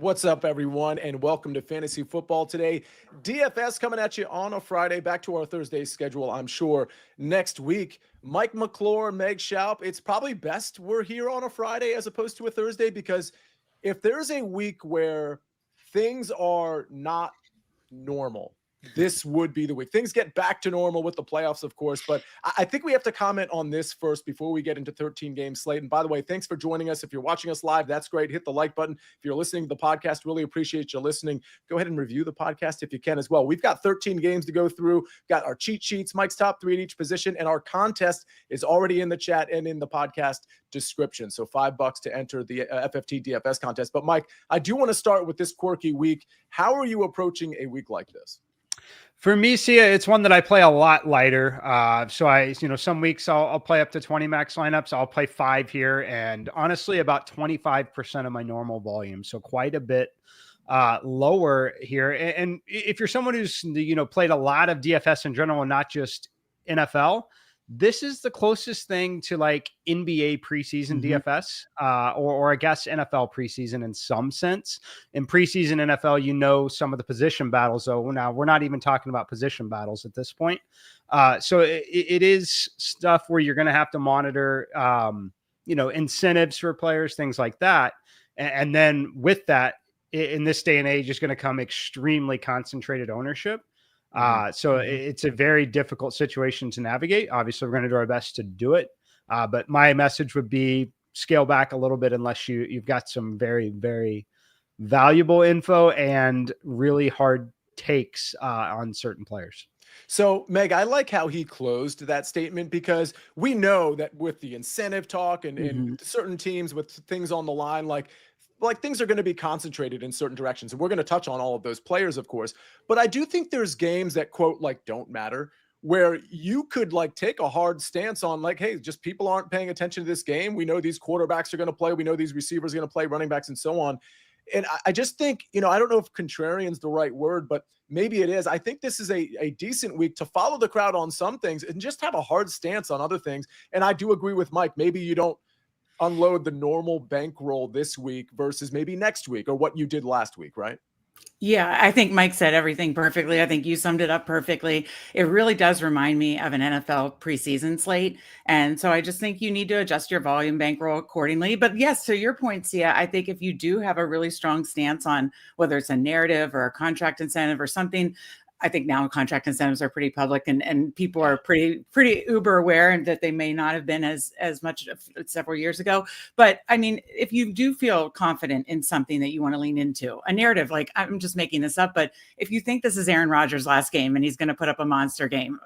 What's up, everyone, and welcome to Fantasy Football Today. DFS coming at you on a Friday, back to our Thursday schedule, I'm sure, next week. Mike McClure, Meg Schaup, it's probably best we're here on a Friday as opposed to a Thursday, because if there's a week where things are not normal, this would be the week. Things get back to normal with the playoffs, of course, but I think we have to comment on this first before we get into 13-game slate. And by the way, thanks for joining us. If you're watching us live, that's great. Hit the like button. If you're listening to the podcast, really appreciate you listening. Go ahead and review the podcast if you can as well. We've got 13 games to go through. Got our cheat sheets, Mike's top 3 at each position, and our contest is already in the chat and in the podcast description. So $5 to enter the FFT DFS contest. But Mike, I do want to start with this quirky week. How are you approaching a week like this? For me, Sia, it's one that I play a lot lighter. Some weeks I'll play up to 20 max lineups. I'll play 5 here, and honestly, about 25% of my normal volume. So quite a bit lower here. And if you're someone who's, played a lot of DFS in general and not just NFL, this is the closest thing to like NBA preseason DFS, or I guess NFL preseason in some sense. In preseason NFL, some of the position battles, though. Now we're not even talking about position battles at this point. So it is stuff where you're going to have to monitor, incentives for players, things like that. And then with that, in this day and age, is going to come extremely concentrated ownership. So it's a very difficult situation to navigate. Obviously, we're going to do our best to do it. But my message would be scale back a little bit unless you've got some very, very valuable info and really hard takes on certain players. So, Meg, I like how he closed that statement, because we know that with the incentive talk and certain teams with things on the line, like things are going to be concentrated in certain directions. And we're going to touch on all of those players, of course. But I do think there's games that, quote, like, don't matter, where you could like take a hard stance on like, hey, just people aren't paying attention to this game. We know these quarterbacks are going to play. We know these receivers are going to play, running backs and so on. And I just think, I don't know if contrarian's the right word, but maybe it is. I think this is a decent week to follow the crowd on some things and just have a hard stance on other things. And I do agree with Mike. Maybe you don't unload the normal bankroll this week versus maybe next week, or what you did last week, right? Yeah, I think Mike said everything perfectly. I think you summed it up perfectly. It really does remind me of an NFL preseason slate. And so I just think you need to adjust your volume bankroll accordingly. But yes, to your point, Sia, I think if you do have a really strong stance on whether it's a narrative or a contract incentive or something, I think now contract incentives are pretty public, and people are pretty uber aware, and that they may not have been as much several years ago. But I mean, if you do feel confident in something that you want to lean into, a narrative, like I'm just making this up, but if you think this is Aaron Rodgers' last game and he's going to put up a monster game,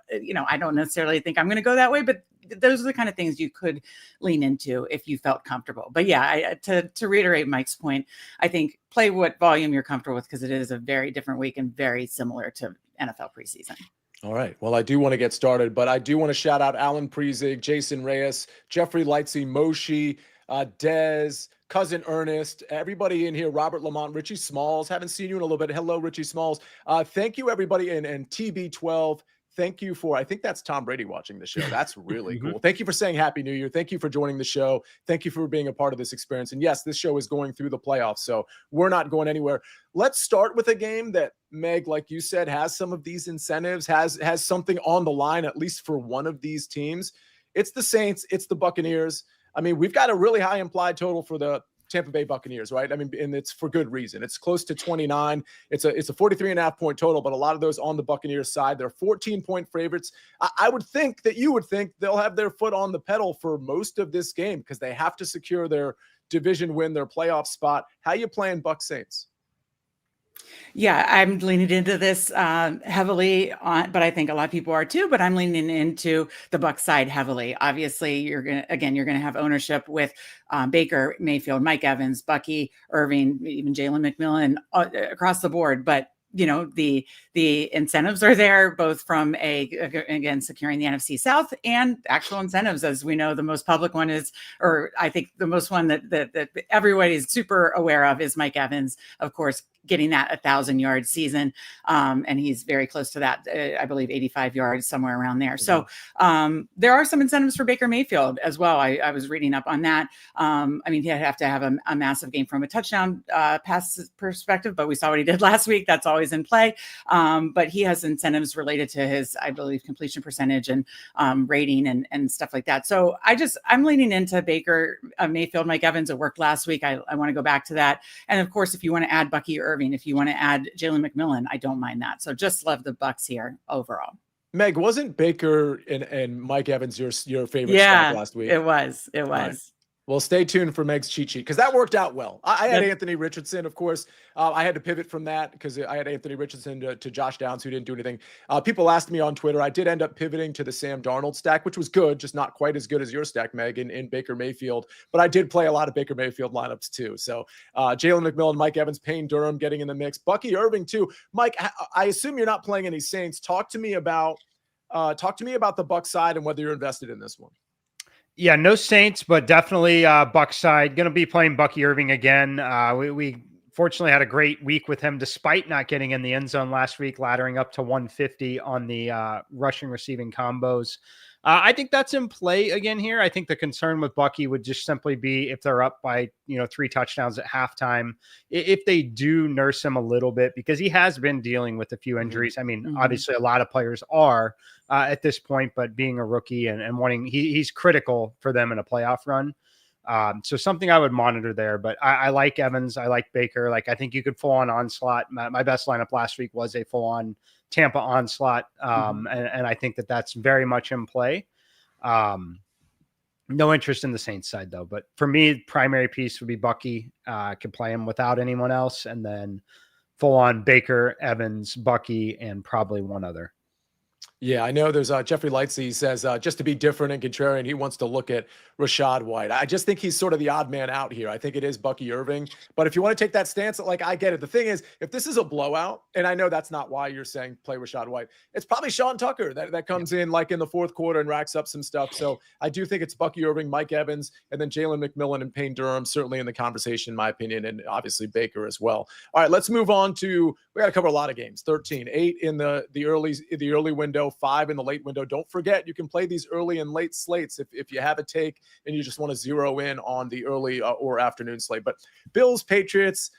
I don't necessarily think I'm going to go that way, but those are the kind of things you could lean into if you felt comfortable. But yeah, to reiterate Mike's point, I think play what volume you're comfortable with, because it is a very different week and very similar to NFL preseason. All right. Well, I do want to get started, but I do want to shout out Alan Prezig, Jason Reyes, Jeffrey Lightsey, Moshi, Dez, Cousin Ernest, everybody in here, Robert Lamont, Richie Smalls. Haven't seen you in a little bit. Hello, Richie Smalls. Thank you, everybody. And TB12. Thank you for, I think that's Tom Brady watching the show. That's really cool. Thank you for saying Happy New Year. Thank you for joining the show. Thank you for being a part of this experience. And yes, this show is going through the playoffs, so we're not going anywhere. Let's start with a game that, Meg, like you said, has some of these incentives, has something on the line, at least for one of these teams. It's the Saints. It's the Buccaneers. I mean, we've got a really high implied total for the Tampa Bay Buccaneers, right? I mean, and it's for good reason. It's close to 29. It's a 43.5 point total, but a lot of those on the Buccaneers side. They're 14-point favorites. I would think that you would think they'll have their foot on the pedal for most of this game, because they have to secure their division win, their playoff spot. How you playing Bucs Saints? Yeah, I'm leaning into this heavily but I think a lot of people are too, but I'm leaning into the Bucs side heavily. Obviously, you're going to have ownership with Baker Mayfield, Mike Evans, Bucky, Irving, even Jalen McMillan across the board. But the incentives are there, both from again, securing the NFC South and actual incentives. As we know, the most public one is, or I think the most one that everybody is super aware of, is Mike Evans, of course, getting that 1,000-yard season. And he's very close to that, I believe 85 yards, somewhere around there. So there are some incentives for Baker Mayfield as well. I was reading up on that. I mean, he'd have to have a massive game from a touchdown pass perspective, but we saw what he did last week. That's always in play. But he has incentives related to his, I believe, completion percentage and rating and stuff like that. So I'm leaning into Baker Mayfield. Mike Evans, it worked last week. I want to go back to that. And of course, if you want to add Bucky Irving, if you want to add Jalen McMillan, I don't mind that. So just love the Bucks here overall. Meg, wasn't Baker and Mike Evans your favorite stack last week? It was. Right. Well, stay tuned for Meg's cheat sheet because that worked out well. I had Anthony Richardson, of course. I had to pivot from that because I had Anthony Richardson to Josh Downs, who didn't do anything. People asked me on Twitter. I did end up pivoting to the Sam Darnold stack, which was good, just not quite as good as your stack, Meg, in Baker Mayfield. But I did play a lot of Baker Mayfield lineups too. So Jalen McMillan, Mike Evans, Payne Durham getting in the mix. Bucky Irving too. Mike, I assume you're not playing any Saints. Talk to me about the Bucs side and whether you're invested in this one. Yeah, no Saints, but definitely Bucs side. Going to be playing Bucky Irving again. We fortunately had a great week with him, despite not getting in the end zone last week, laddering up to 150 on the rushing receiving combos. I think that's in play again here. I think the concern with Bucky would just simply be if they're up by 3 touchdowns at halftime. If they do nurse him a little bit, because he has been dealing with a few injuries. I mean, obviously a lot of players are at this point, but being a rookie and wanting, he's critical for them in a playoff run. So something I would monitor there, but I like Evans. I like Baker. Like, I think you could full on onslaught. My best lineup last week was a full on Tampa onslaught. And I think that's very much in play. No interest in the Saints side though, but for me, primary piece would be Bucky. Could play him without anyone else. And then full on Baker, Evans, Bucky, and probably one other. Yeah, I know there's Jeffrey Lightsey says just to be different and contrarian, he wants to look at Rashad White. I just think he's sort of the odd man out here. I think it is Bucky Irving. But if you want to take that stance, like, I get it. The thing is, if this is a blowout, and I know that's not why you're saying play Rashad White, it's probably Sean Tucker that comes in like in the fourth quarter and racks up some stuff. So I do think it's Bucky Irving, Mike Evans, and then Jalen McMillan and Payne Durham, certainly in the conversation, in my opinion, and obviously Baker as well. All right, let's move on to, we got to cover a lot of games. 13, 8 in the early window, 5 in the late window. Don't forget, you can play these early and late slates if you have a take and you just want to zero in on the early or afternoon slate. But Bills, Patriots,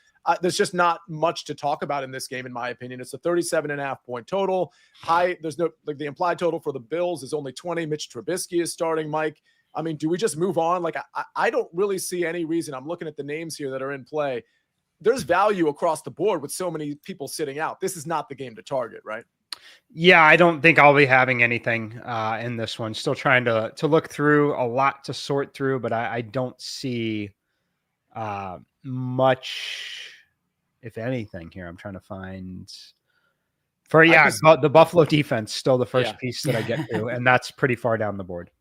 there's just not much to talk about in this game, in my opinion. It's a 37.5 point total. There's no, like, the implied total for the Bills is only 20. Mitch Trubisky is starting. Mike, I mean, do we just move on? Like, I don't really see any reason. I'm looking at the names here that are in play. There's value across the board with so many people sitting out. This is not the game to target, right? Yeah, I don't think I'll be having anything in this one. Still trying to look through, a lot to sort through, but I don't see much, if anything, here. I'm trying to find the Buffalo defense, still the first piece that I get to, and that's pretty far down the board.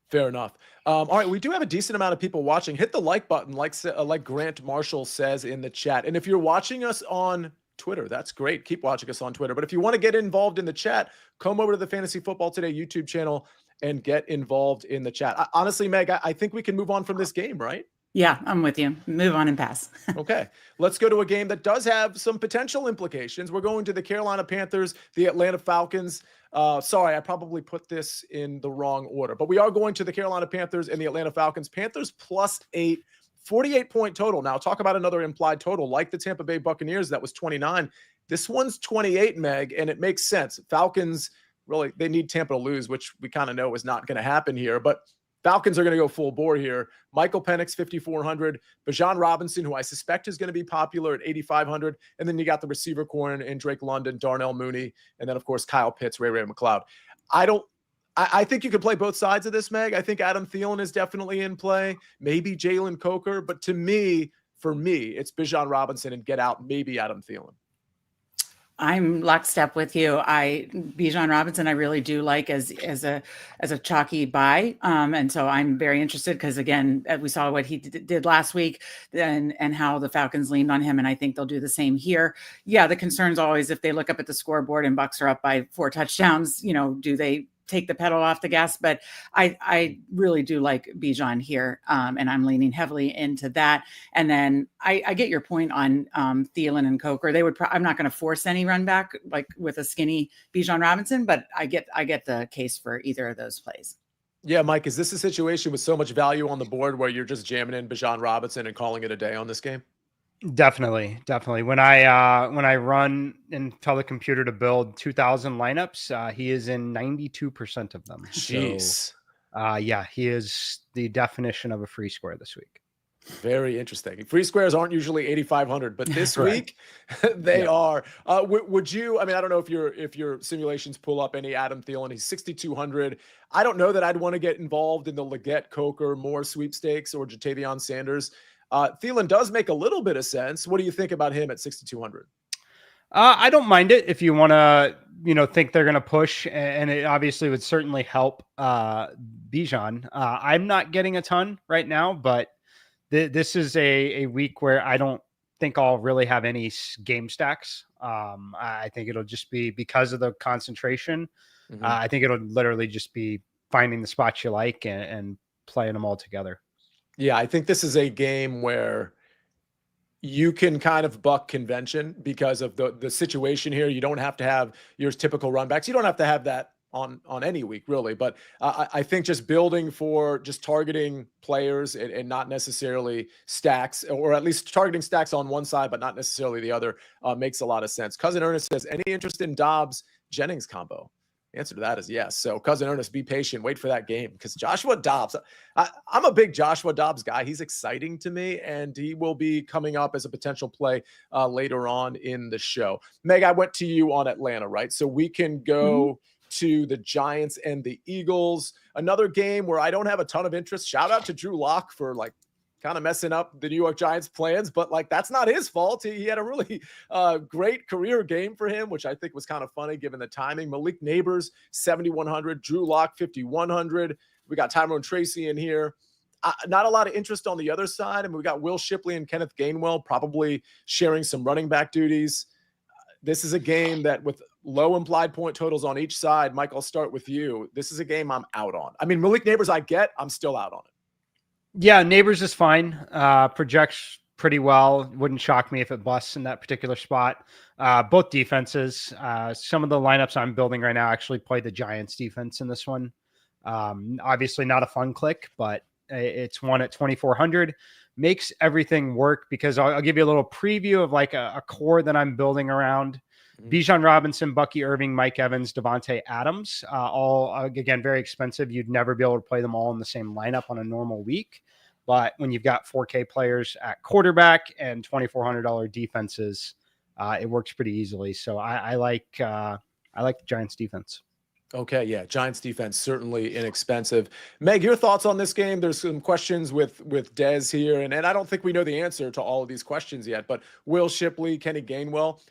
Fair enough. All right, we do have a decent amount of people watching. Hit the like button, like Grant Marshall says in the chat. And if you're watching us on Twitter, that's great. Keep watching us on Twitter. But if you want to get involved in the chat, come over to the Fantasy Football Today YouTube channel and get involved in the chat. Honestly, Meg, I think we can move on from this game, right? Yeah, I'm with you. Move on and pass. Okay, let's go to a game that does have some potential implications. We're going to the Carolina Panthers, the Atlanta Falcons. Sorry, I probably put this in the wrong order, but we are going to the Carolina Panthers and the Atlanta Falcons. Panthers +8, 48-point total. Now, talk about another implied total like the Tampa Bay Buccaneers. That was 29. This one's 28, Meg, and it makes sense. Falcons, really, they need Tampa to lose, which we kind of know is not going to happen here, but Falcons are going to go full bore here. Michael Penix, 5,400. Bijan Robinson, who I suspect is going to be popular at 8,500. And then you got the receiver core and Drake London, Darnell Mooney, and then, of course, Kyle Pitts, Ray McLeod. I think you could play both sides of this, Meg. I think Adam Thielen is definitely in play. Maybe Jalen Coker. But for me, it's Bijan Robinson and get out, maybe Adam Thielen. I'm lockstep with you. Bijan Robinson, I really do like as a chalky buy. And so I'm very interested because, again, we saw what he did last week and how the Falcons leaned on him. And I think they'll do the same here. Yeah. The concern's always if they look up at the scoreboard and Bucs are up by 4 touchdowns, do they take the pedal off the gas, but I really do like Bijan here. And I'm leaning heavily into that. And then I get your point on Thielen and Coker. They would, I'm not going to force any run back like with a skinny Bijan Robinson, but I get the case for either of those plays. Yeah, Mike, is this a situation with so much value on the board where you're just jamming in Bijan Robinson and calling it a day on this game? Definitely. When I run and tell the computer to build 2,000 lineups, he is in 92% of them. Jeez. So, yeah, he is the definition of a free square this week. Very interesting. Free squares aren't usually 8,500, but this week they are. Would you? I mean, I don't know if your simulations pull up any Adam Thielen. He's 6,200. I don't know that I'd want to get involved in the Leggett, Coker, Moore sweepstakes or Jatavion Sanders. Thielen does make a little bit of sense. What do you think about him at 6,200? I don't mind it if you want to, think they're going to push, and it obviously would certainly help Bijan. I'm not getting a ton right now, but this is a week where I don't think I'll really have any game stacks. I think it'll just be because of the concentration. Mm-hmm. I think it'll literally just be finding the spots you like and playing them all together. Yeah, I think this is a game where you can kind of buck convention because of the situation here. You don't have to have your typical run backs. You don't have to have that on any week, really. But I think just building for just targeting players and not necessarily stacks, or at least targeting stacks on one side, but not necessarily the other, makes a lot of sense. Cousin Ernest says, any interest in Dobbs-Jennings combo? The answer to that is yes. So Cousin Ernest, be patient, wait for that game, because Joshua Dobbs, I'm a big Joshua Dobbs guy. He's exciting to me, and he will be coming up as a potential play later on in the show. Meg, I went to you on Atlanta, right? So we can go to the Giants and the Eagles. Another game where I don't have a ton of interest. Shout out to Drew Lock for kind of messing up the New York Giants plans, but that's not his fault. He had a really great career game for him, which I think was kind of funny given the timing. Malik Neighbors, 7,100. Drew Lock, 5,100. We got Tyrone Tracy in here. Not a lot of interest on the other side. I mean, we got Will Shipley and Kenneth Gainwell probably sharing some running back duties. This is a game that with low implied point totals on each side, Mike, I'll start with you. This is a game I'm out on. I mean, Malik Neighbors I'm still out on it. Yeah, Neighbors is fine. Projects pretty well. Wouldn't shock me if it busts in that particular spot. Both defenses. Some of the lineups I'm building right now actually play the Giants defense in this one. Obviously not a fun click, but it's one at 2,400. Makes everything work because I'll give you a little preview of a core that I'm building around. Bijan Robinson, Bucky Irving, Mike Evans, Devontae Adams, all, again, very expensive. You'd never be able to play them all in the same lineup on a normal week. But when you've got 4K players at quarterback and $2,400 defenses, it works pretty easily. So I like the Giants defense. Okay, yeah, Giants defense certainly inexpensive. Meg, your thoughts on this game? There's some questions with Dez here, and I don't think we know the answer to all of these questions yet, but Will Shipley, Kenny Gainwell.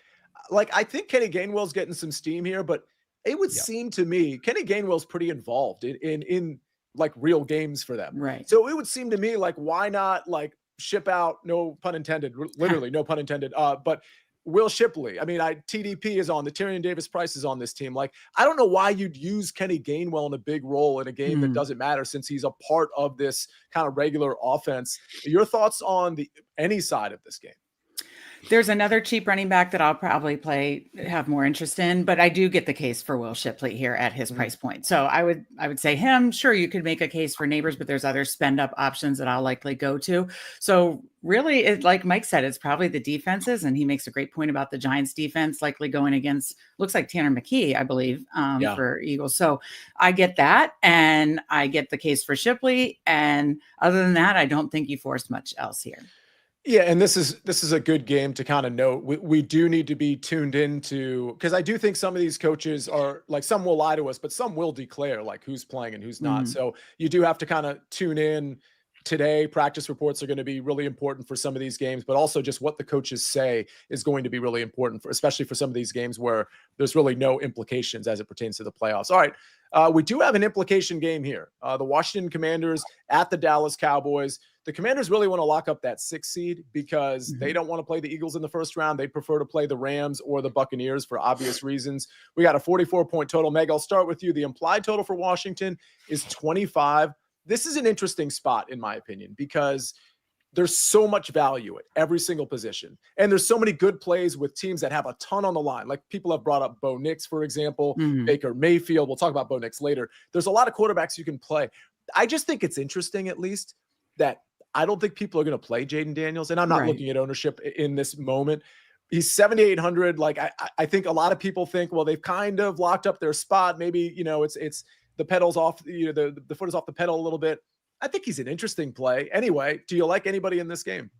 I think Kenny Gainwell's getting some steam here, but it would seem to me Kenny Gainwell's pretty involved in real games for them. Right. So it would seem to me why not ship out, no pun intended, literally no pun intended, but Will Shipley. I mean, TDP is on, the Tyrion Davis Price is on this team. I don't know why you'd use Kenny Gainwell in a big role in a game that doesn't matter since he's a part of this kind of regular offense. Your thoughts on any side of this game? There's another cheap running back that I'll probably have more interest in, but I do get the case for Will Shipley here at his price point. So I would say him. Sure, you could make a case for Neighbors, but there's other spend up options that I'll likely go to. So really, like Mike said, it's probably the defenses, and he makes a great point about the Giants defense likely going against, looks like Tanner McKee, I believe, for Eagles. So I get that, and I get the case for Shipley. And other than that, I don't think you forced much else here. Yeah, and this is a good game to kind of note. We do need to be tuned into, because I do think some of these coaches are some will lie to us, but some will declare who's playing and who's not. So you do have to kind of tune in today. Practice reports are going to be really important for some of these games, but also just what the coaches say is going to be really important especially for some of these games where there's really no implications as it pertains to the playoffs. All right. We do have an implication game here. The Washington Commanders at the Dallas Cowboys. The Commanders really want to lock up that 6 seed because they don't want to play the Eagles in the first round. They prefer to play the Rams or the Buccaneers for obvious reasons. We got a 44-point total. Meg, I'll start with you. The implied total for Washington is 25. This is an interesting spot, in my opinion, because there's so much value at every single position. And there's so many good plays with teams that have a ton on the line. Like people have brought up Bo Nix, for example, Baker Mayfield. We'll talk about Bo Nix later. There's a lot of quarterbacks you can play. I just think it's interesting, at least, that I don't think people are going to play Jaden Daniels. And I'm not looking at ownership in this moment. He's 7,800. Like I think a lot of people think, well, they've kind of locked up their spot. Maybe, it's the pedals off, the foot is off the pedal a little bit. I think he's an interesting play. Anyway, do you like anybody in this game?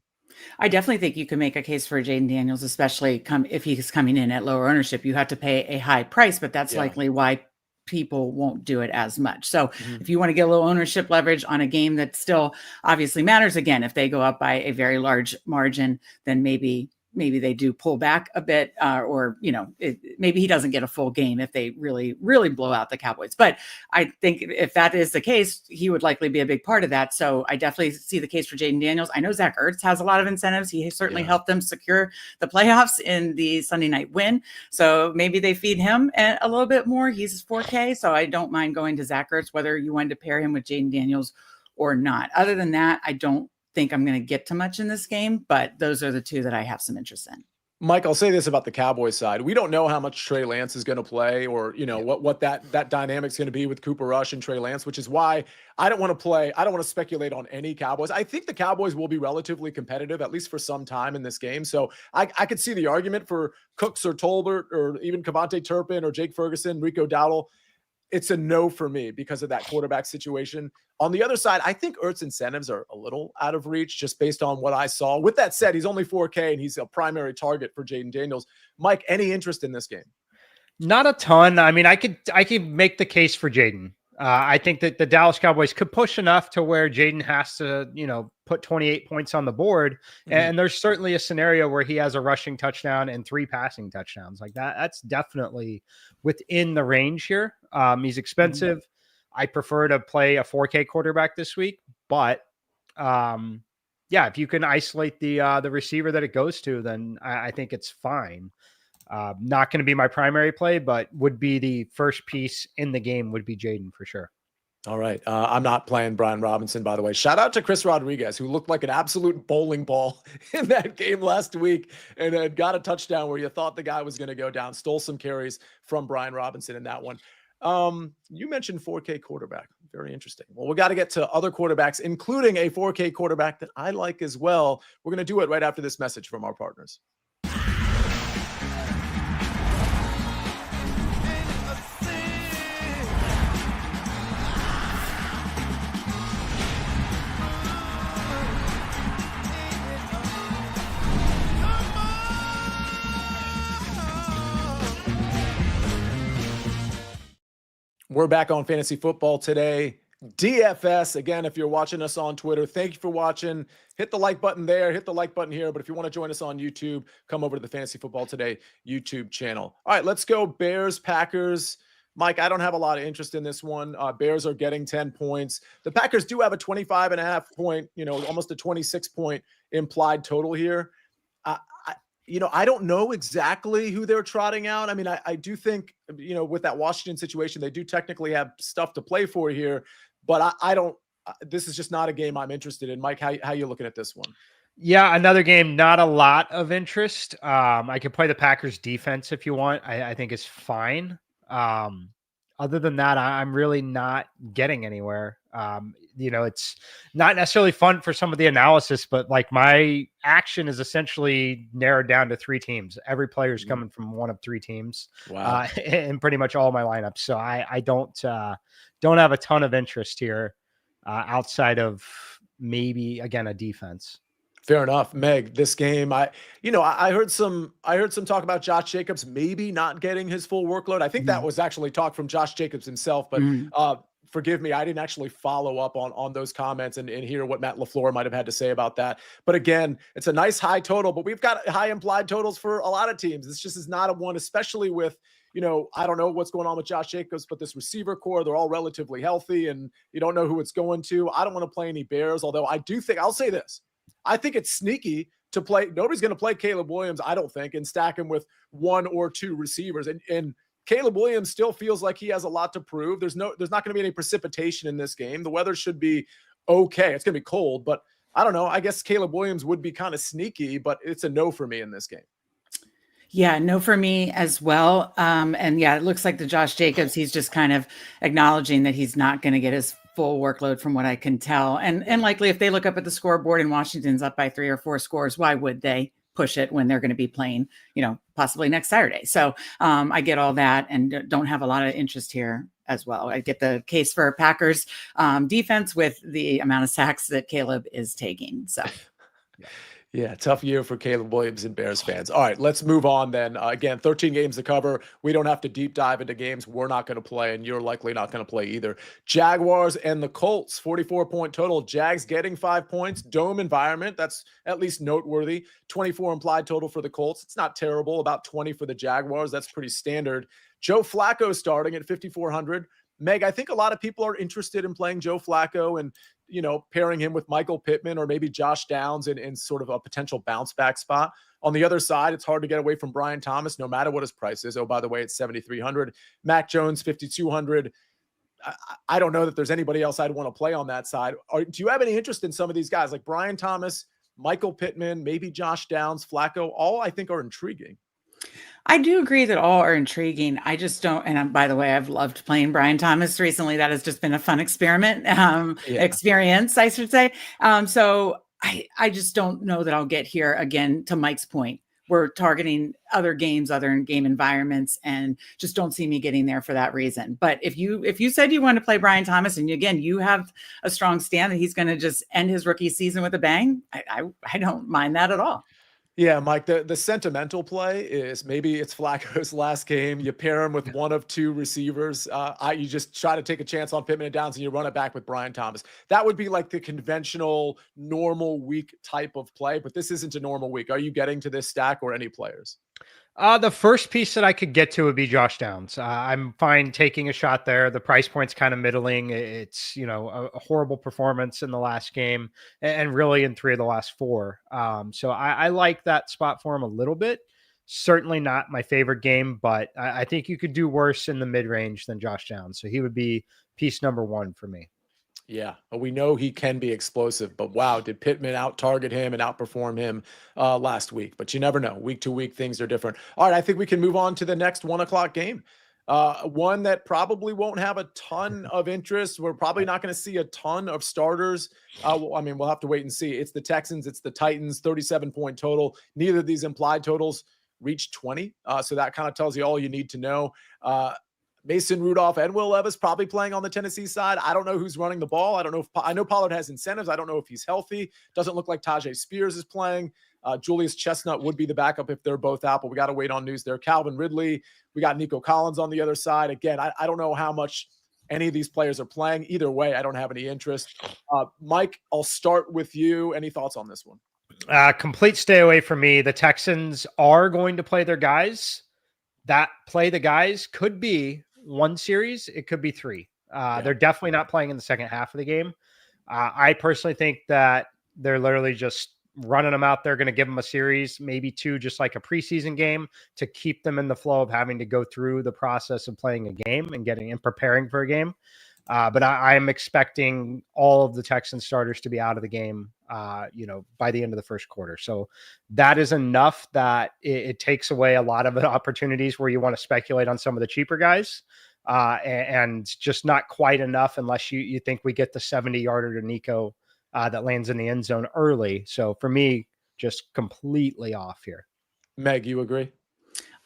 I definitely think you can make a case for Jaden Daniels, especially if he's coming in at lower ownership. You have to pay a high price, but that's likely why people won't do it as much. So if you want to get a little ownership leverage on a game that still obviously matters, again, if they go up by a very large margin, then maybe they do pull back a bit, or maybe he doesn't get a full game if they really, really blow out the Cowboys. But I think if that is the case, he would likely be a big part of that. So I definitely see the case for Jaden Daniels. I know Zach Ertz has a lot of incentives. He certainly helped them secure the playoffs in the Sunday night win. So maybe they feed him a little bit more. He's 4K, so I don't mind going to Zach Ertz, whether you wanted to pair him with Jaden Daniels or not. Other than that, I don't think I'm going to get to much in this game, but those are the two that I have some interest in. Mike, I'll say this about the Cowboys side. We don't know how much Trey Lance is going to play, or what that dynamic's going to be with Cooper Rush and Trey Lance, which is why I don't want to speculate on any Cowboys. I think the Cowboys will be relatively competitive, at least for some time in this game. So I could see the argument for Cooks or Tolbert or even Kevontae Turpin or Jake Ferguson, Rico Dowdle. It's a no for me because of that quarterback situation. On the other side, I think Ertz incentives are a little out of reach just based on what I saw. With that said, he's only 4K and he's a primary target for Jaden Daniels. Mike, any interest in this game? Not a ton. I mean, I could make the case for Jaden. I think that the Dallas Cowboys could push enough to where Jaden has to, put 28 points on the board. And there's certainly a scenario where he has a rushing touchdown and 3 passing touchdowns like that. That's definitely within the range here. He's expensive. I prefer to play a 4K quarterback this week, but if you can isolate the receiver that it goes to, then I think it's fine. Not going to be my primary play, but would be the first piece in the game would be Jaden for sure. All right. I'm not playing Brian Robinson, by the way. Shout out to Chris Rodriguez, who looked like an absolute bowling ball in that game last week and had got a touchdown where you thought the guy was going to go down, stole some carries from Brian Robinson in that one. You mentioned 4K quarterback. Very interesting. Well, we got to get to other quarterbacks, including a 4K quarterback that I like as well. We're going to do it right after this message from our partners. We're back on Fantasy Football today. DFS. Again, if you're watching us on Twitter, thank you for watching. Hit the like button there. Hit the like button here. But if you want to join us on YouTube, come over to the Fantasy Football Today YouTube channel. All right, let's go Bears, Packers. Mike, I don't have a lot of interest in this one. Bears are getting 10 points. The Packers do have a 25.5 point, almost a 26 point implied total here. I don't know exactly who they're trotting out. I mean, I do think, with that Washington situation, they do technically have stuff to play for here, but I don't, this is just not a game I'm interested in. Mike, how you looking at this one? Yeah, another game, not a lot of interest. I could play the Packers defense if you want. I think it's fine. Other than that, I'm really not getting anywhere. It's not necessarily fun for some of the analysis, but like my action is essentially narrowed down to 3 teams. Every player is coming from one of 3 teams. Wow. In pretty much all my lineups. So I don't have a ton of interest here outside of maybe, again, a defense. Fair enough. Meg, this game, I heard some talk about Josh Jacobs maybe not getting his full workload. I think that was actually talk from Josh Jacobs himself, but forgive me, I didn't actually follow up on those comments and hear what Matt LaFleur might have had to say about that. But again, it's a nice high total, but we've got high implied totals for a lot of teams. This just is not a one, especially with, I don't know what's going on with Josh Jacobs, but this receiver core, they're all relatively healthy and you don't know who it's going to. I don't want to play any Bears, although I do think, I'll say this, I think it's sneaky to play. Nobody's going to play Caleb Williams, I don't think, and stack him with one or two receivers. And Caleb Williams still feels like he has a lot to prove. There's not going to be any precipitation in this game. The weather should be okay. It's going to be cold, but I don't know. I guess Caleb Williams would be kind of sneaky, but it's a no for me in this game. Yeah, no for me as well. And yeah, it looks like the Josh Jacobs, he's just kind of acknowledging that he's not going to get his full workload from what I can tell. And likely if they look up at the scoreboard and Washington's up by 3 or 4 scores, why would they push it when they're going to be playing, possibly next Saturday? So I get all that and don't have a lot of interest here as well. I get the case for Packers defense with the amount of sacks that Caleb is taking. So yeah, tough year for Caleb Williams and Bears fans. All right, let's move on then. Again, 13 games to cover. We don't have to deep dive into games we're not going to play, and you're likely not going to play either. Jaguars and the Colts, 44-point total. Jags getting 5 points. Dome environment, that's at least noteworthy. 24 implied total for the Colts. It's not terrible. About 20 for the Jaguars. That's pretty standard. Joe Flacco starting at 5,400. Meg, I think a lot of people are interested in playing Joe Flacco and pairing him with Michael Pittman or maybe Josh Downs in sort of a potential bounce back spot. On the other side, it's hard to get away from Brian Thomas, no matter what his price is. Oh, by the way, it's 7,300. Mac Jones, 5,200. I don't know that there's anybody else I'd want to play on that side. Do you have any interest in some of these guys like Brian Thomas, Michael Pittman, maybe Josh Downs, Flacco? All I think are intriguing. I do agree that all are intriguing. I just don't. And by the way, I've loved playing Brian Thomas recently. That has just been a fun experience, I should say. So I just don't know that I'll get here again. To Mike's point, we're targeting other games, other game environments, and just don't see me getting there for that reason. But if you said you want to play Brian Thomas, and again, you have a strong stand that he's going to just end his rookie season with a bang, I don't mind that at all. Yeah, Mike, the sentimental play is maybe it's Flacco's last game. You pair him with one of two receivers. You just try to take a chance on Pittman and Downs and you run it back with Brian Thomas. That would be like the conventional normal week type of play, but this isn't a normal week. Are you getting to this stack or any players? The first piece that I could get to would be Josh Downs. I'm fine taking a shot there. The price point's kind of middling. It's, a horrible performance in the last game and really in 3 of the last 4. So I like that spot for him a little bit. Certainly not my favorite game, but I think you could do worse in the mid-range than Josh Downs. So he would be piece number 1 for me. Yeah, we know he can be explosive, but wow, did Pittman out-target him and outperform him last week? But you never know. Week to week, things are different. All right, I think we can move on to the next 1 o'clock game. One that probably won't have a ton of interest. We're probably not going to see a ton of starters. We'll have to wait and see. It's the Texans, it's the Titans, 37-point total. Neither of these implied totals reach 20, so that kind of tells you all you need to know. Mason Rudolph and Will Levis probably playing on the Tennessee side. I don't know who's running the ball. I know Pollard has incentives. I don't know if he's healthy. Doesn't look like Tajay Spears is playing. Julius Chestnut would be the backup if they're both out, but we got to wait on news there. Calvin Ridley. We got Nico Collins on the other side. Again, I don't know how much any of these players are playing. Either way, I don't have any interest. Mike, I'll start with you. Any thoughts on this one? Complete stay away from me. The Texans are going to play their guys. That play the guys could be 1 series. It could be 3. They're definitely not playing in the second half of the game. I personally think that they're literally just running them out there, going to give them a series, maybe 2, just like a preseason game to keep them in the flow of having to go through the process of playing a game and getting and preparing for a game. But I am expecting all of the Texans starters to be out of the game, by the end of the first quarter. So that is enough that it takes away a lot of the opportunities where you want to speculate on some of the cheaper guys, and just not quite enough unless you think we get the 70-yarder to Nico that lands in the end zone early. So for me, just completely off here. Meg, you agree?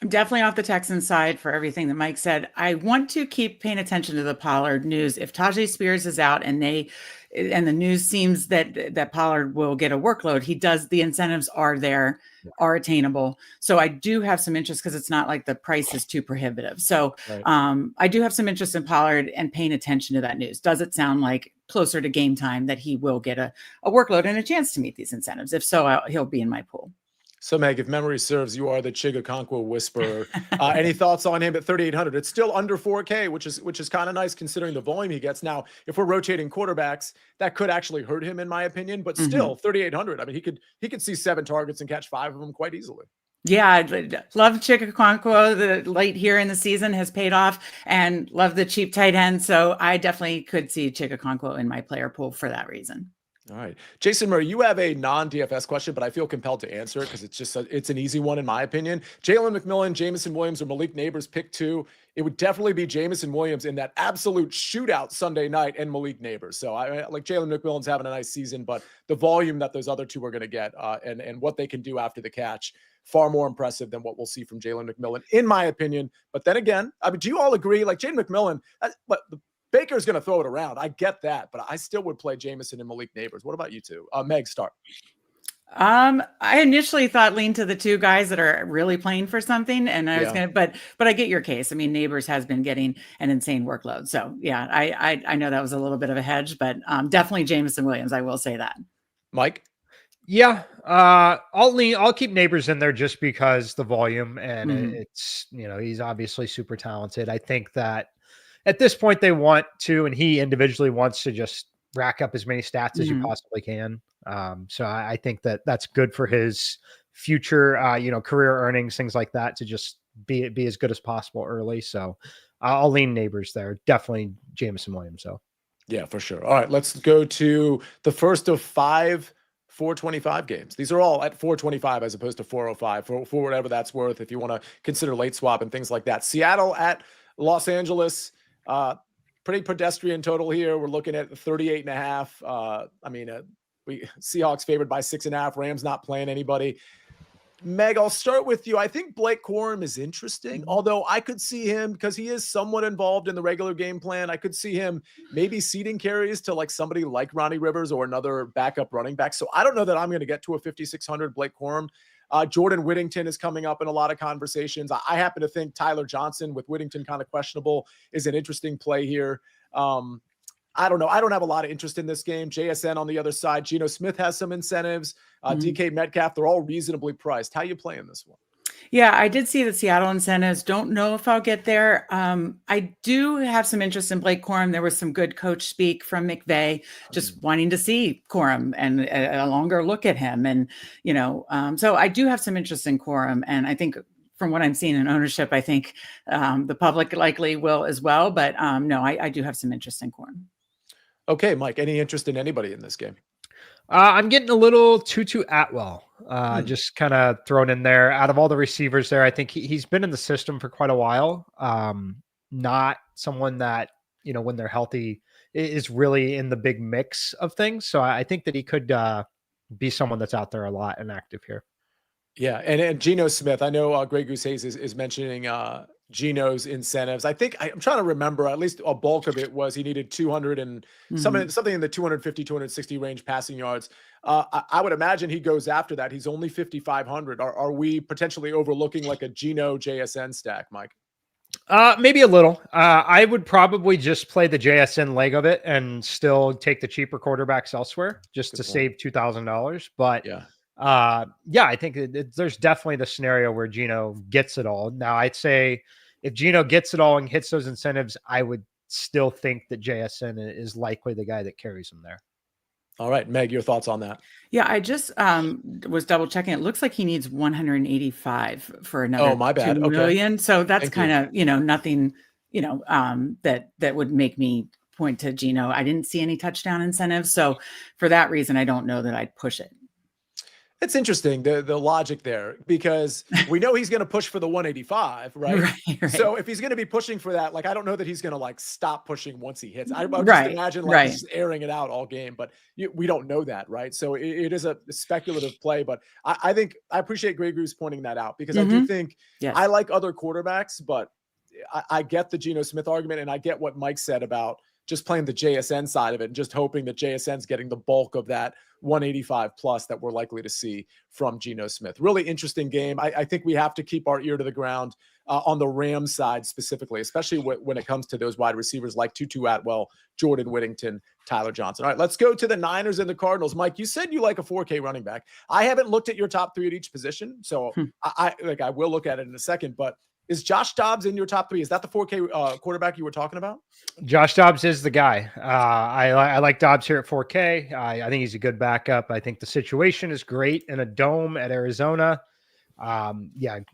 I'm definitely off the Texans side for everything that Mike said. I want to keep paying attention to the Pollard news. If Tajay Spears is out and the news seems that Pollard will get a workload, the incentives are there, are attainable. So I do have some interest because it's not like the price is too prohibitive. So right. I do have some interest in Pollard and paying attention to that news. Does it sound like closer to game time that he will get a workload and a chance to meet these incentives? If so, he'll be in my pool. So, Meg, if memory serves, you are the Chigakonkwo whisperer. Any thoughts on him at 3,800? It's still under 4K, which is kind of nice considering the volume he gets. Now, if we're rotating quarterbacks, that could actually hurt him, in my opinion. But still, 3,800. I mean, he could see 7 targets and catch 5 of them quite easily. Yeah, I love Chigakonkwo. The late here in the season has paid off, and love the cheap tight end. So I definitely could see Chigakonkwo in my player pool for that reason. All right. Jason Murray, you have a non-DFS question, but I feel compelled to answer it because it's an easy one in my opinion. Jalen McMillan, Jameson Williams, or Malik Neighbors pick 2. It would definitely be Jameson Williams in that absolute shootout Sunday night and Malik Neighbors. So I like Jalen McMillan's having a nice season, but the volume that those other two are going to get and what they can do after the catch, far more impressive than what we'll see from Jalen McMillan, in my opinion. But then again, I mean, do you all agree? Like Jalen McMillan, but Baker's going to throw it around. I get that, but I still would play Jameson and Malik Neighbors. What about you two? Meg, start. I initially thought lean to the 2 guys that are really playing for something, and I was gonna, but I get your case. I mean, Neighbors has been getting an insane workload, so yeah, I know that was a little bit of a hedge, but definitely Jameson Williams. I will say that. Mike. Yeah, I'll keep Neighbors in there just because the volume and it's he's obviously super talented. I think that at this point they want to, and he individually wants to just rack up as many stats as you possibly can. So I think that that's good for his future, career earnings, things like that, to just be as good as possible early. So I'll lean Neighbors there. Definitely Jameson Williams. So yeah, for sure. All right, let's go to the first of 5 425 games. These are all at 425 as opposed to 405 for whatever that's worth. If you want to consider late swap and things like that. Seattle at Los Angeles. Pretty pedestrian total here. We're looking at 38.5. Seahawks favored by 6.5. Rams not playing anybody. Meg, I'll start with you. I think Blake Corum is interesting, although I could see him, because he is somewhat involved in the regular game plan, I could see him maybe ceding carries to like somebody like Ronnie Rivers or another backup running back. So I don't know that I'm going to get to a 5,600 Blake Corum. Jordan Whittington is coming up in a lot of conversations. I happen to think Tyler Johnson, with Whittington kind of questionable, is an interesting play here. I don't know. I don't have a lot of interest in this game. JSN on the other side. Geno Smith has some incentives. DK Metcalf, they're all reasonably priced. How you playing this one? Yeah, I did see the Seattle incentives. Don't know if I'll get there. I do have some interest in Blake Corum. There was some good coach speak from McVay, just wanting to see Corum and a longer look at him. And, so I do have some interest in Corum. And I think from what I'm seeing in ownership, I think the public likely will as well. But no, I do have some interest in Corum. Okay, Mike, any interest in anybody in this game? I'm getting a little Tutu Atwell, just kind of thrown in there. Out of all the receivers there, I think he's been in the system for quite a while. Not someone that, when they're healthy, is really in the big mix of things. So I think that he could be someone that's out there a lot and active here. Yeah, and Geno Smith, I know Greg Goose Hayes is mentioning Geno's incentives. I think I'm trying to remember, at least a bulk of it was he needed 200 and something in the 250, 260 range passing yards. I would imagine he goes after that. He's only 5,500. Are we potentially overlooking like a Geno JSN stack, Mike? Maybe a little. I would probably just play the JSN leg of it and still take the cheaper quarterbacks elsewhere just to save $2,000. But I think there's definitely the scenario where Geno gets it all. Now, I'd say if Geno gets it all and hits those incentives, I would still think that JSN is likely the guy that carries him there. All right, Meg, your thoughts on that? Yeah, I just was double checking. It looks like he needs 185 for another 2 million. Okay. So that's kind of, nothing, that would make me point to Geno. I didn't see any touchdown incentives. So for that reason, I don't know that I'd push it. It's interesting, the logic there, because we know he's going to push for the 185, right? Right? So if he's going to be pushing for that, like, I don't know that he's going to like stop pushing once he hits. I just imagine like he's airing it out all game, but we don't know that, right? So it is a speculative play, but I think I appreciate Greg Goose pointing that out, because I do think I like other quarterbacks, but I get the Geno Smith argument, and I get what Mike said about just playing the JSN side of it and just hoping that JSN's getting the bulk of that 185 plus that we're likely to see from Geno Smith. Really interesting game. I think we have to keep our ear to the ground on the Rams side specifically, especially when it comes to those wide receivers like Tutu Atwell, Jordan Whittington, Tyler Johnson. All right, let's go to the Niners and the Cardinals. Mike, you said you like a 4K running back. I haven't looked at your top 3 at each position, so I will look at it in a second, but is Josh Dobbs in your top 3? Is that the 4K quarterback you were talking about? Josh Dobbs is the guy. I like Dobbs here at 4K. I think he's a good backup. I think the situation is great in a dome at Arizona.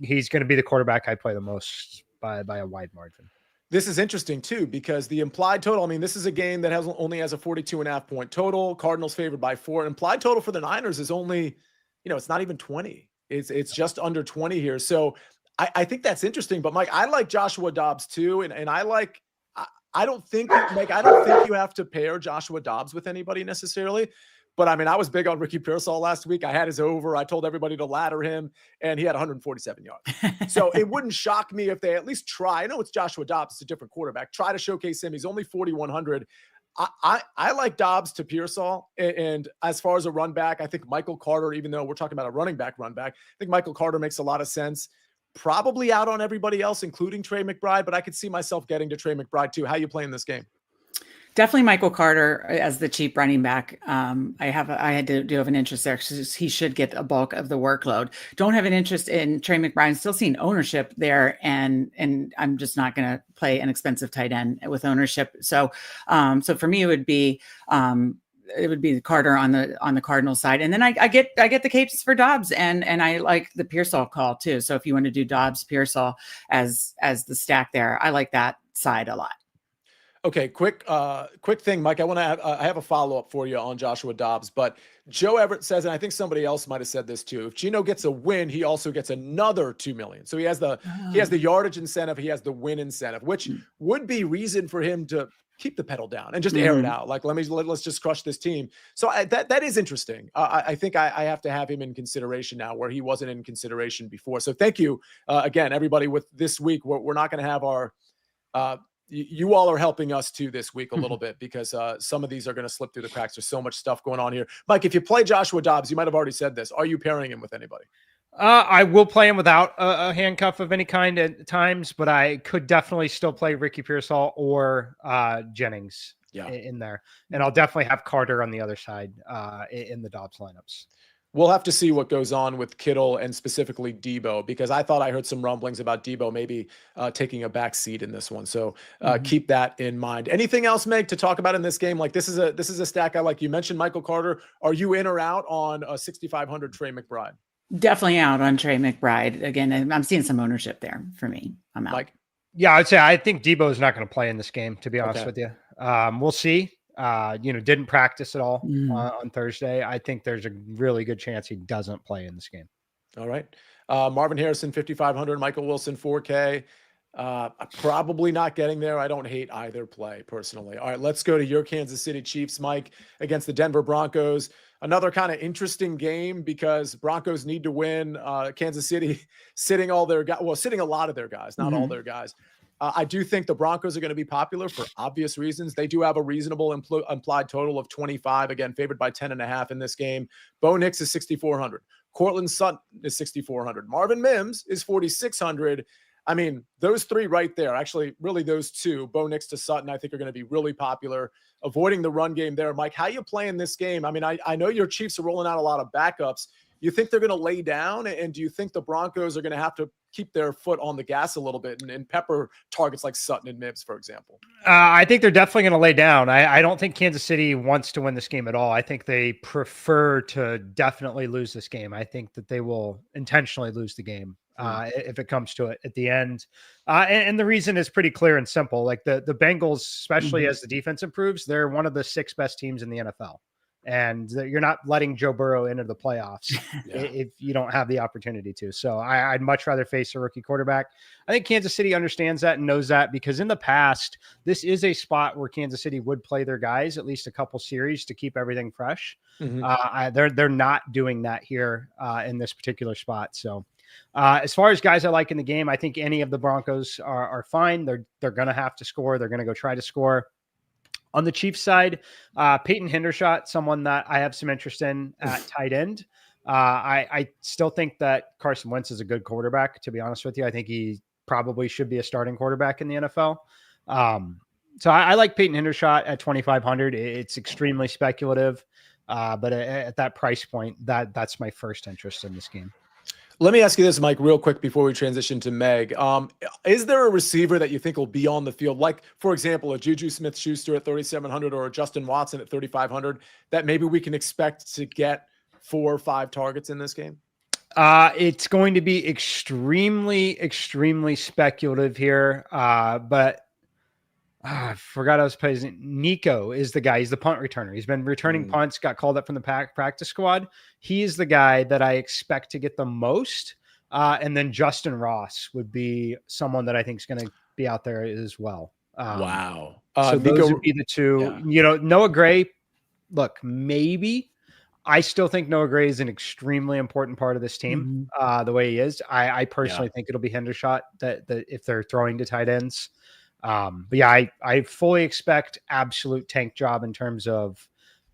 He's going to be the quarterback I play the most by a wide margin. This is interesting too, because the implied total, I mean, this is a game that only has a 42.5 point total. Cardinals favored by 4. Implied total for the Niners is only, it's not even 20. It's just under 20 here. So I think that's interesting, but Mike, I like Joshua Dobbs too. And I don't think you have to pair Joshua Dobbs with anybody necessarily. But I mean, I was big on Ricky Pearsall last week. I had his over. I told everybody to ladder him, and he had 147 yards. So it wouldn't shock me if they at least try. I know it's Joshua Dobbs, it's a different quarterback. Try to showcase him. He's only 4,100. I like Dobbs to Pearsall. And as far as a run back, I think Michael Carter, even though we're talking about a running back, I think Michael Carter makes a lot of sense. Probably out on everybody else, including Trey McBride, but I could see myself getting to Trey McBride too. How you playing this game? Definitely Michael Carter as the cheap running back. I have an interest there because he should get a bulk of the workload. Don't have an interest in Trey McBride. Still seeing ownership there, and I'm just not going to play an expensive tight end with ownership. So for me, it would be Carter on the Cardinals side, and then I get the capes for Dobbs, and I like the Pearsall call too. So if you want to do Dobbs Pearsall as the stack there, I like that side a lot. Okay, quick thing, Mike. I have a follow-up for you on Joshua Dobbs, but Joe Everett says, and I think somebody else might have said this too, if Geno gets a win, he also gets another $2 million. So he has the yardage incentive, he has the win incentive, which would be reason for him to keep the pedal down and just air it out. Like, let's just crush this team. So that is interesting. I think I have to have him in consideration now, where he wasn't in consideration before. So thank you again, everybody. With this week, we're not going to have our. You all are helping us too this week a little bit, because some of these are going to slip through the cracks. There's so much stuff going on here. Mike, if you play Joshua Dobbs, you might have already said this. Are you pairing him with anybody? I will play him without a handcuff of any kind at times, but I could definitely still play Ricky Pearsall or Jennings in there. And I'll definitely have Carter on the other side in the Dobbs lineups. We'll have to see what goes on with Kittle and specifically Debo, because I thought I heard some rumblings about Debo maybe taking a back seat in this one. So keep that in mind. Anything else, Meg, to talk about in this game? Like, this is a stack I like. You mentioned Michael Carter. Are you in or out on a 6,500 Trey McBride? Definitely out on Trey McBride. Again, I'm seeing some ownership there for me. I'm out. Mike? Yeah, I'd say I think Debo is not going to play in this game, to be honest with you. We'll see. Didn't practice at all on Thursday. I think there's a really good chance he doesn't play in this game. All right. Marvin Harrison, 5,500, Michael Wilson, 4K. Probably not getting there. I don't hate either play personally. All right, let's go to your Kansas City Chiefs, Mike, against the Denver Broncos. Another kind of interesting game because Broncos need to win. Kansas City sitting a lot of their guys, not all their guys. I do think the Broncos are going to be popular for obvious reasons. They do have a reasonable implied total of 25, again, favored by 10.5 in this game. Bo Nix is 6,400. Cortland Sutton is 6,400. Marvin Mims is 4,600. I mean, those three right there, actually, really those two, Bo Nix to Sutton, I think are going to be really popular. Avoiding the run game there. Mike, how you playing this game? I mean, I know your Chiefs are rolling out a lot of backups. You think they're going to lay down? And do you think the Broncos are going to have to keep their foot on the gas a little bit and pepper targets like Sutton and Mims, for example? I think they're definitely going to lay down. I don't think Kansas City wants to win this game at all. I think they prefer to definitely lose this game. I think that they will intentionally lose the game if it comes to it at the end. And the reason is pretty clear and simple. Like the Bengals, especially as the defense improves, they're one of the 6 best teams in the NFL. And you're not letting Joe Burrow into the playoffs if you don't have the opportunity to. So I'd much rather face a rookie quarterback. I think Kansas City understands that and knows that, because in the past, this is a spot where Kansas City would play their guys at least a couple series to keep everything fresh. They're not doing that here in this particular spot. So as far as guys I like in the game, I think any of the Broncos are fine. They're going to have to score. They're going to go try to score. On the Chiefs side, Peyton Hendershot, someone that I have some interest in at tight end. I still think that Carson Wentz is a good quarterback, to be honest with you. I think he probably should be a starting quarterback in the NFL. So I like Peyton Hendershot at 2,500. It's extremely speculative, but at that price point, that's my first interest in this game. Let me ask you this, Mike, real quick before we transition to Meg. Is there a receiver that you think will be on the field, like, for example, a Juju Smith-Schuster at 3,700 or a Justin Watson at 3,500, that maybe we can expect to get 4 or 5 targets in this game? It's going to be extremely speculative here, but I forgot I was playing. Nico is the guy. He's the punt returner. He's been returning punts, got called up from the practice squad. He is the guy that I expect to get the most. And then Justin Ross would be someone that I think is going to be out there as well. Wow. So Nico, those would be the two. Yeah. Noah Gray, look, maybe. I still think Noah Gray is an extremely important part of this team, the way he is. I personally think it'll be Hendershot that if they're throwing to tight ends. But yeah, I fully expect absolute tank job in terms of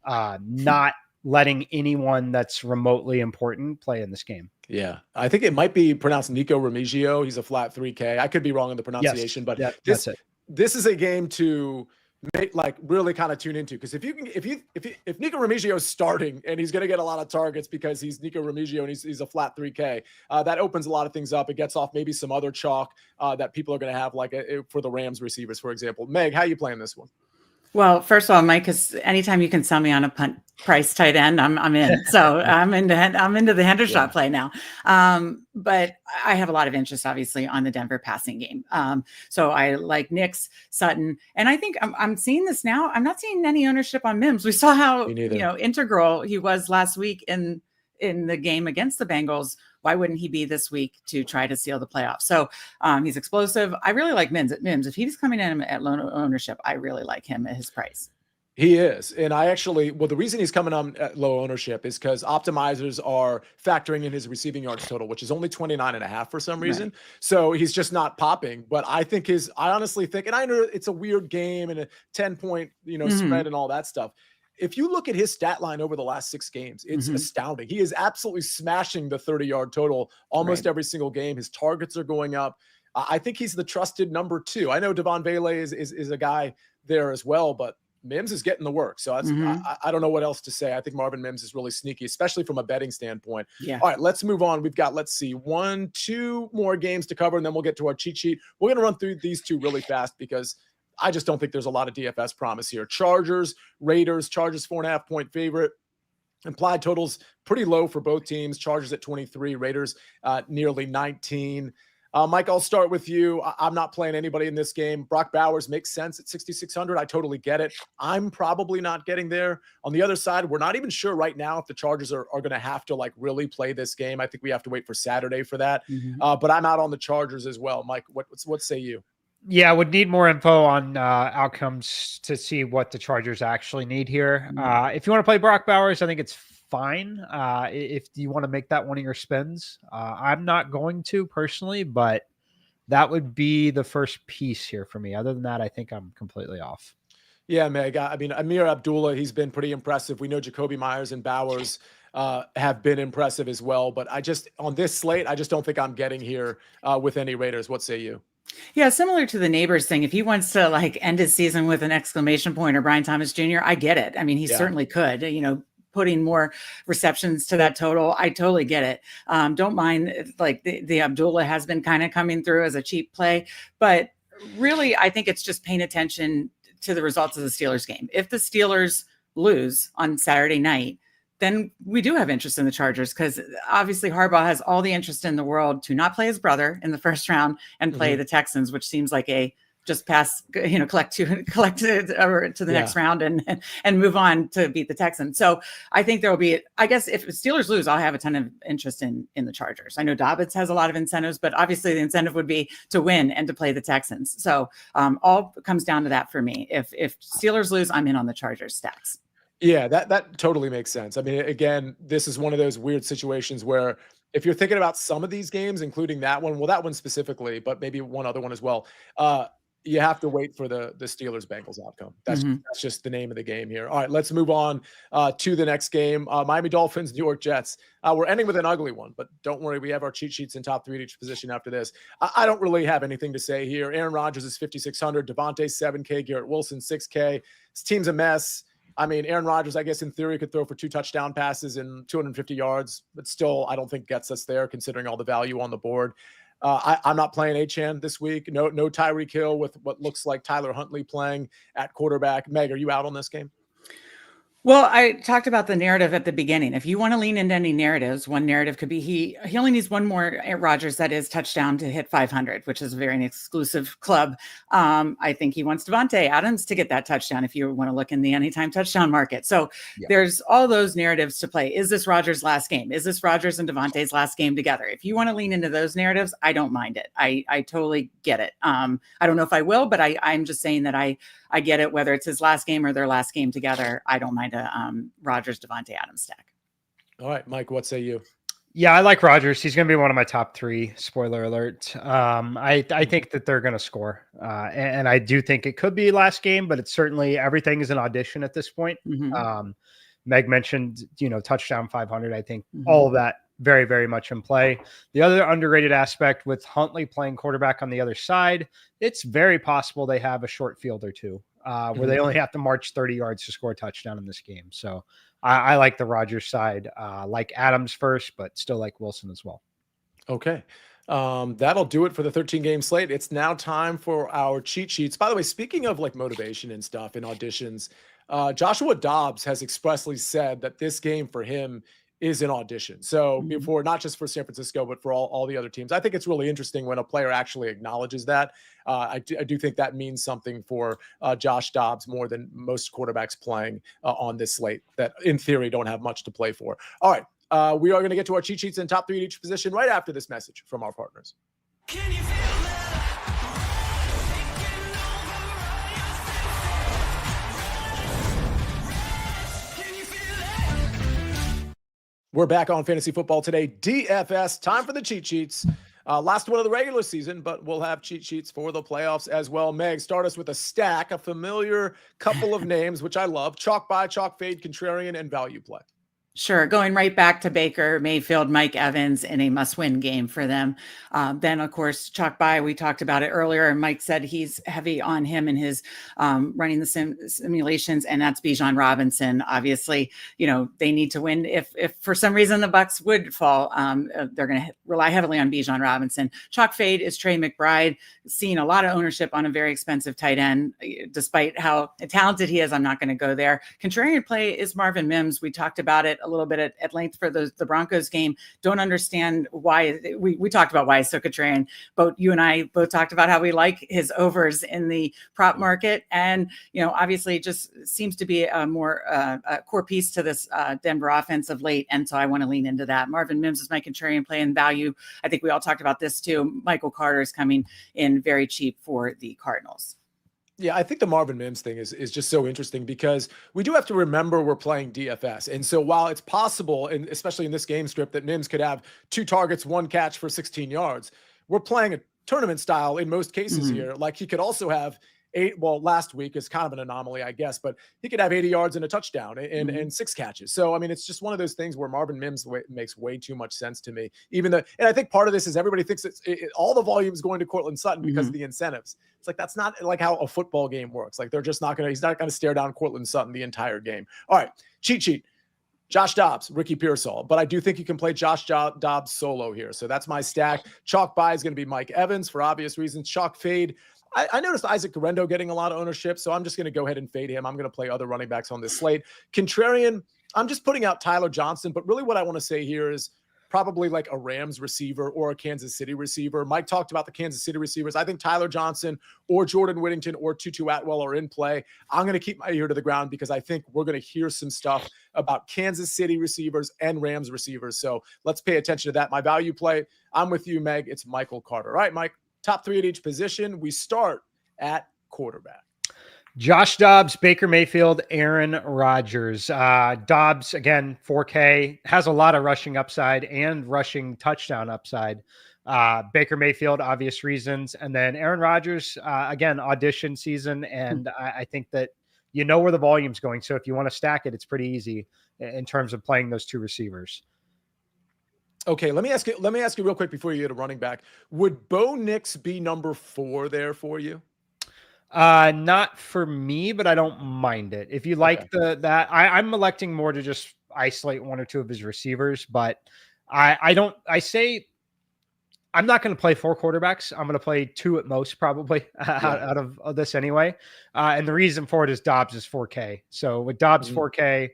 not letting anyone that's remotely important play in this game. Yeah, I think it might be pronounced Nico Remigio. He's a flat 3K. I could be wrong in the pronunciation, but that's it. This is a game to make, like, really kind of tune into, because if Nico Remigio is starting and he's going to get a lot of targets because he's Nico Remigio and he's a flat 3K, that opens a lot of things up. It gets off maybe some other chalk that people are going to have, like for the Rams receivers, for example. Meg, how are you playing this one? Well, first of all, Mike, because anytime you can sell me on a punt price tight end, I'm in. So I'm into the Hendershot play now. But I have a lot of interest, obviously, on the Denver passing game. So I like Nix, Sutton, and I think I'm seeing this now. I'm not seeing any ownership on Mims. We saw how integral he was last week in the game against the Bengals. Why wouldn't he be this week to try to seal the playoffs? So he's explosive. I really like Mims. If he's coming in at low ownership, I really like him at his price. He is. And the reason he's coming on at low ownership is because optimizers are factoring in his receiving yards total, which is only 29.5 for some reason. Right. So he's just not popping. But I honestly think, and I know it's a weird game and a 10-point, spread and all that stuff. If you look at his stat line over the last 6 games, it's astounding. He is absolutely smashing the 30-yard total almost every single game. His targets are going up. I think he's the trusted number 2. I know Devon Bailey is a guy there as well, but Mims is getting the work. So that's, I don't know what else to say. I think Marvin Mims is really sneaky, especially from a betting standpoint. Yeah. All right, let's move on. We've got, 2 more games to cover, and then we'll get to our cheat sheet. We're going to run through these 2 really fast because I just don't think there's a lot of DFS promise here. Chargers, Raiders, Chargers 4.5-point favorite. Implied totals pretty low for both teams. Chargers at 23, Raiders nearly 19. Mike, I'll start with you. I'm not playing anybody in this game. Brock Bowers makes sense at 6,600. I totally get it. I'm probably not getting there. On the other side, we're not even sure right now if the Chargers are going to have to really play this game. I think we have to wait for Saturday for that. But I'm out on the Chargers as well. Mike, what say you? Yeah, would need more info on outcomes to see what the Chargers actually need here. If you want to play Brock Bowers, I think it's fine. If you want to make that one of your spins, I'm not going to personally, but that would be the first piece here for me. Other than that, I think I'm completely off. Yeah, Meg. I mean, Amir Abdullah, he's been pretty impressive. We know Jacoby Myers and Bowers have been impressive as well. But on this slate, I just don't think I'm getting here with any Raiders. What say you? Yeah, similar to the Neighbors thing. If he wants to end his season with an exclamation point or Brian Thomas Jr., I get it. I mean, he certainly could, putting more receptions to that total. I totally get it. Don't mind the Abdullah has been kind of coming through as a cheap play, but really, I think it's just paying attention to the results of the Steelers game. If the Steelers lose on Saturday night, then we do have interest in the Chargers because obviously Harbaugh has all the interest in the world to not play his brother in the first round and play the Texans, which seems like a just pass, collect to the next round and move on to beat the Texans. So I think there will be, I guess if Steelers lose, I'll have a ton of interest in the Chargers. I know Dobbins has a lot of incentives, but obviously the incentive would be to win and to play the Texans. So all comes down to that for me. If Steelers lose, I'm in on the Chargers stacks. Yeah, that totally makes sense. I mean, again, this is one of those weird situations where if you're thinking about some of these games, including that one specifically, but maybe one other one as well, You have to wait for the Steelers Bengals outcome. That's just the name of the game here. All right, let's move on to the next game. Miami Dolphins, New York Jets. We're ending with an ugly one, but don't worry, we have our cheat sheets in top 3 at each position after this. I don't really have anything to say here. Aaron Rodgers is 5,600, Devontae 7K, Garrett Wilson 6K. This team's a mess. I mean, Aaron Rodgers, I guess in theory, could throw for 2 touchdown passes and 250 yards, but still, I don't think gets us there considering all the value on the board. I'm not playing Achane this week. No Tyreek Hill with what looks like Tyler Huntley playing at quarterback. Meg, are you out on this game? Well, I talked about the narrative at the beginning. If you want to lean into any narratives, one narrative could be he only needs one more at Rodgers, that is touchdown, to hit 500, which is a very exclusive club. I think he wants Devontae Adams to get that touchdown if you want to look in the anytime touchdown market. So there's all those narratives to play. Is this Rodgers' last game? Is this Rodgers and Devontae's last game together? If you want to lean into those narratives, I don't mind it. I totally get it. I don't know if I will, but I'm just saying that I get it, whether it's his last game or their last game together. I don't mind a Rodgers Devontae Adams stack. All right, Mike, what say you? Yeah, I like Rodgers. He's going to be one of my top 3. Spoiler alert. I think that they're going to score, and I do think it could be last game, but it's certainly everything is an audition at this point. Meg mentioned, touchdown 500. I think all of that very, very much in play. The other underrated aspect with Huntley playing quarterback on the other side, it's very possible they have a short field or two where they only have to march 30 yards to score a touchdown in this game. So I like the Rodgers side, like Adams first, but still like Wilson as well. Okay. That'll do it for the 13-game slate. It's now time for our cheat sheets. By the way, speaking of like motivation and stuff and auditions, Joshua Dobbs has expressly said that this game for him is an audition. So before, not just for San Francisco, but for all the other teams. I think it's really interesting when a player actually acknowledges that. I do think that means something for Josh Dobbs more than most quarterbacks playing on this slate that in theory don't have much to play for. All right. We are going to get to our cheat sheets in top 3 at each position right after this message from our partners. Can you feel that? We're back on Fantasy Football Today, DFS. Time for the cheat sheets. Last one of the regular season, but we'll have cheat sheets for the playoffs as well. Meg, start us with a stack, a familiar couple of names, which I love. Chalk buy, chalk fade, contrarian, and value play. Sure. Going right back to Baker Mayfield, Mike Evans in a must-win game for them. Then, of course, chalk buy, we talked about it earlier, and Mike said he's heavy on him in his running the simulations, and that's Bijan Robinson. Obviously, they need to win. If for some reason the Bucs would fall, they're going to rely heavily on Bijan Robinson. Chalk fade is Trey McBride, seeing a lot of ownership on a very expensive tight end. Despite how talented he is, I'm not going to go there. Contrarian play is Marvin Mims. We talked about it a little bit at length for the Broncos game. Don't understand why we talked about why he's so contrarian. Both you and I both talked about how we like his overs in the prop market, and obviously just seems to be a more a core piece to this Denver offense of late. And so I want to lean into that. Marvin Mims is my contrarian play and value. I think we all talked about this too. Michael Carter is coming in very cheap for the Cardinals. Yeah, I think the Marvin Mims thing is just so interesting because we do have to remember we're playing DFS. And so while it's possible, and especially in this game script, that Mims could have 2 targets, 1 catch for 16 yards, we're playing a tournament style in most cases here. Like he could also have 8, well, last week is kind of an anomaly, I guess, but he could have 80 yards and a touchdown and 6 catches. So, I mean, it's just one of those things where Marvin Mims makes way too much sense to me, and I think part of this is everybody thinks all the volume is going to Cortland Sutton because of the incentives. It's like, that's not like how a football game works. Like he's not going to stare down Cortland Sutton the entire game. All right. Cheat sheet. Josh Dobbs, Ricky Pearsall, but I do think you can play Josh Dobbs solo here. So that's my stack. Chalk buy is going to be Mike Evans for obvious reasons. Chalk fade. I noticed Isaac Guerrero getting a lot of ownership, so I'm just going to go ahead and fade him. I'm going to play other running backs on this slate. Contrarian, I'm just putting out Tyler Johnson, but really what I want to say here is probably like a Rams receiver or a Kansas City receiver. Mike talked about the Kansas City receivers. I think Tyler Johnson or Jordan Whittington or Tutu Atwell are in play. I'm going to keep my ear to the ground because I think we're going to hear some stuff about Kansas City receivers and Rams receivers. So let's pay attention to that. My value play, I'm with you, Meg. It's Michael Carter. All right, Mike. Top 3 at each position. We start at quarterback. Josh Dobbs, Baker Mayfield, Aaron Rodgers. Dobbs, again, 4K, has a lot of rushing upside and rushing touchdown upside. Baker Mayfield, obvious reasons. And then Aaron Rodgers, again, audition season. And I think that where the volume's going. So if you want to stack it, it's pretty easy in terms of playing those two receivers. Okay, let me ask you real quick before you get a running back. Would Bo Nix be number 4 there for you? Not for me, but I don't mind it. If you like I'm electing more to just isolate one or two of his receivers, but I'm not going to play 4 quarterbacks. I'm going to play 2 at most, probably out of this anyway. And the reason for it is Dobbs is 4K. So with Dobbs 4K,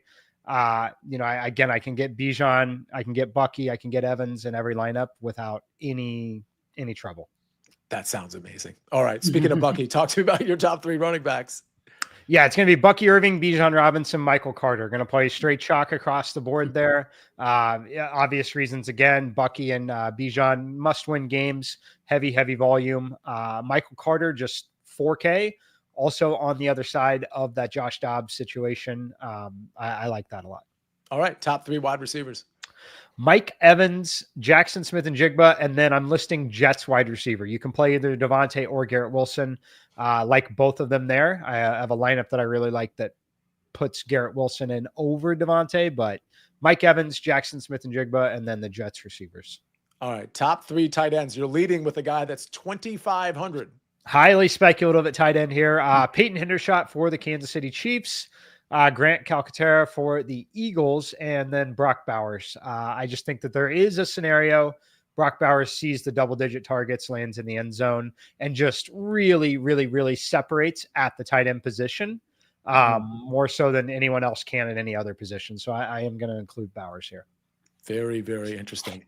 I can get Bijan, I can get Bucky, I can get Evans in every lineup without any trouble. That sounds amazing. All right. Speaking of Bucky, talk to me about your top 3 running backs. Yeah, it's going to be Bucky Irving, Bijan Robinson, Michael Carter. Going to play straight chalk across the board there. Obvious reasons again. Bucky and Bijan must-win games. Heavy volume. Michael Carter just 4K. Also on the other side of that Josh Dobbs situation. I like that a lot. All right, top 3 wide receivers. Mike Evans, Jackson Smith-Njigba, and then I'm listing Jets wide receiver. You can play either Devontae or Garrett Wilson. Like both of them there. I have a lineup that I really like that puts Garrett Wilson in over Devontae, but Mike Evans, Jackson Smith-Njigba, and then the Jets receivers. All right, top 3 tight ends. You're leading with a guy that's 2,500. Highly speculative at tight end here. Peyton Hendershot for the Kansas City Chiefs. Grant Calcaterra for the Eagles, and then Brock Bowers. I just think that there is a scenario Brock Bowers sees the double-digit targets, lands in the end zone, and just really separates at the tight end position, more so than anyone else can at any other position. So I am going to include Bowers here. Very, very interesting.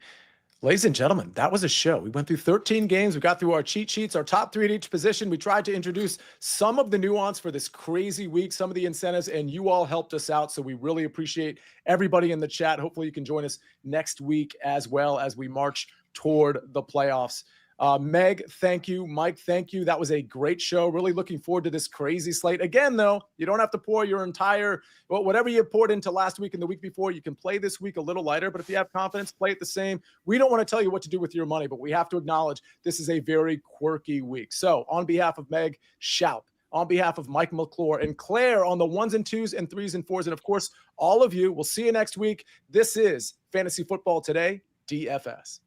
Ladies and gentlemen, that was a show. We went through 13 games. We got through our cheat sheets, our top 3 at each position. We tried to introduce some of the nuance for this crazy week, some of the incentives, and you all helped us out. So we really appreciate everybody in the chat. Hopefully you can join us next week as well as we march toward the playoffs. Meg, thank you. Mike, thank you. That was a great show. Really looking forward to this crazy slate. Again, though, you don't have to pour your entire, whatever you poured into last week and the week before, you can play this week a little lighter, but if you have confidence, play it the same. We don't want to tell you what to do with your money, but we have to acknowledge this is a very quirky week. So on behalf of Meg, shout. On behalf of Mike McClure and Claire on the 1s and 2s and 3s and 4s, and of course, all of you, we'll see you next week. This is Fantasy Football Today, DFS.